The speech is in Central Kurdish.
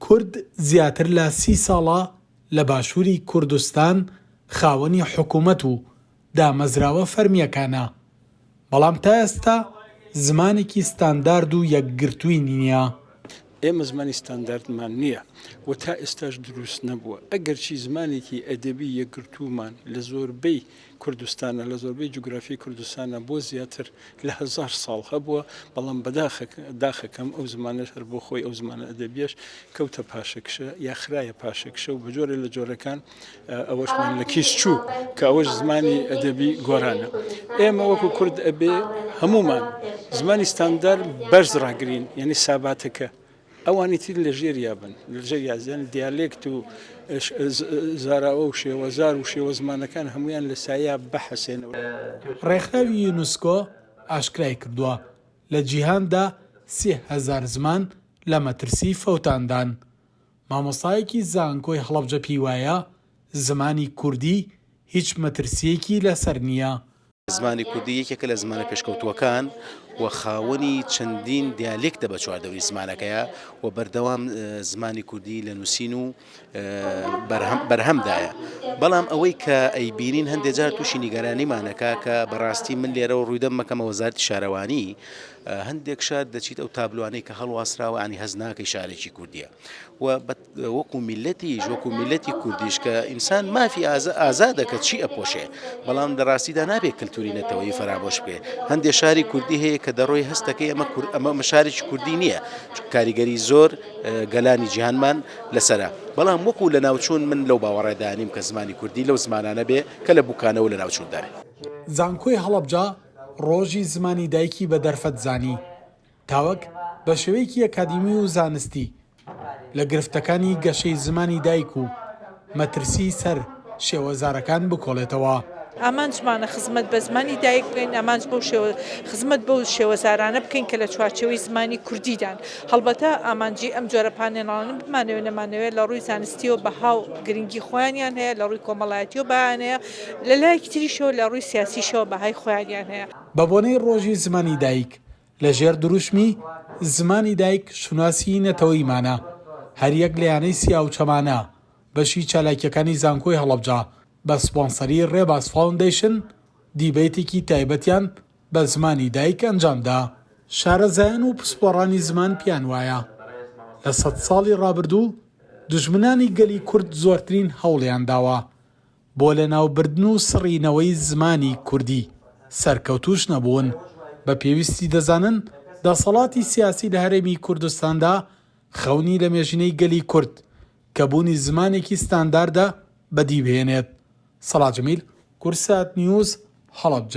کورد زیاتر لە 30 ساڵە لە باشووری کوردستان خاوەنی حکوومەت و دامەزراوە فەرمیەکانە، بەڵام تا ئێستا زمانێکی ستاندارد و یەکگرتووی نییە. ئێمە زمانی ستانداردمان نییە و تا ئێستاش دروست نەبووە. ئەگەرچی زمانێکی ئەدەبی یەکگرتوومان لە زۆربەی کوردستانە، لە زۆربەی جوگرافی کوردستانە بۆ زیاتر لە 1000 ساڵ هەبووە، بەڵام بەداخەکەم ئەو زمانەش هەر بۆ خۆی ئەو زمانە ئەدەبیەش کەوتە پاشەکشە یا خرایە پاشەکشە و بە جۆرە لە جۆرەکان ئەوەشمان لە کیس چوو کە ئەوەش زمانی ئەدەبی گۆرانە. ئێمە وەکو کورد ئەبێ هەمومان زمانی ستاندارد بەرز ڕاگرین، یعنی ساباتەکە ئەوانی تر لە ژێریا بن، لە ژێریازیان دیالێکت و زاراوە و شێوەزار و شێوە زمانەکان هەمویان لە سایە بەحەسێنەوە. ڕێکخراوی یونسکۆ ئاشکرای کردووە لە جیهاندا 30,000 زمان لە مەترسی فەوتاندان. مامۆستایەکی زانکۆی هەڵەبجە پێی وایە زمانی کوردی هیچ مەترسیەکی لەسەر نییە. زمانی کوردی یەکێکە لە زمانە پێشکەوتووەکان و خاوەنی چەندین دیالێکتە بە چواردەوری زمانەکەیە و بەردەوام زمانی کوردی لە نووسین و بەرهەمدایە. بەڵام ئەوەی کە ئەیبینین هەندێک جار تووشی نیگەرانیمانەکە کە بەڕاستی من لێرە و ڕوویدەم مەکەمە وەزارەتی شارەوانی هەندێک شار دەچیت ئەو تابلوانەی کە هەڵواسراوە ئانی هەز ناکەی شارێکی کوردیە و وەکو میلەتیش وەکو میلەتی کوردیش کە ئینسان مافی ئازادەکە چی ئەپۆشێ، بەڵام دەڕاستیدا نابێت کللتوری نەتەوەی فرامۆش بکرێت. هەندێک شاری کوردی هەیە کە دەڕۆی هەستەکەی ئەمە شارێکی کوردی نییە، کاریگەری زۆر گەلانی جیهانمان لەسرە، بەڵام وەکو لە ناوچوون من لەو باوەڕێدانیم کە زمانی کوردی لەو زمانانە بێ کە لە بووکانەوە لە ناوچووندارێت. زانکۆی هەڵەبجە ڕۆژی زمانی دایکی بە دەرفەت زانی تاوەک بە شێوەیەکی ئەکادیمی و زانستی لە گرفتەکانی گەشەی زمانی دایک و مەترسی سەر شێوەزارەکان بکۆڵێتەوە. ئامان زمانە خزمەت بە زمانی دایک بکەین، ئامان بۆ خزمەت بەو شێوەزارانە بکەین کە لە چوارچێوەی زمانی کوردیدان. هەڵبەتە ئامانجی ئەم جۆرە پانێناڵانە بمانەوێت نەمانەوێت لە ڕووی زانستیەوە بەهاو گرنگی خۆیانیان هەیە، لە ڕووی کۆمەڵایەتیەوە بەیان هەیە، لە لایەکی تریشەوە لە ڕووی سیاسیشەوە بەهای خۆیانیان هەیە. بە بۆنەی ڕۆژی زمانی دایک لە ژێر دروشمی زمانی دایک شوناسی نەتەوەیمانە، هەر یەک لە یانەی سیا و چەمانە بەشی چالاکیەکانی زانکۆی هەڵەبجە بە سپۆنسەری ڕێباز فاوندیشن دیبەیتێکی تایبەتیان بە زمانی دایک ئەنجامدا. شارەزایان و پسپۆڕانی زمان پیان وایە لە 100 ساڵی ڕابردوو دژمنانی گەلی کورد زۆرترین هەوڵیان داوە بۆ لە ناوبردن و سڕینەوەی زمانی کوردی، سەرکەوتوش نەبوون. بە پێویستی دەزانن دەسەڵاتی سیاسی لە هەرێمی کوردستاندا خەونی لە مێژینەی گەلی کورد کە بوونی زمانێکی ستانداردە بەدیبهێنێت. سەلاح جەمیل، کورسات نیوز، هەڵەبجە.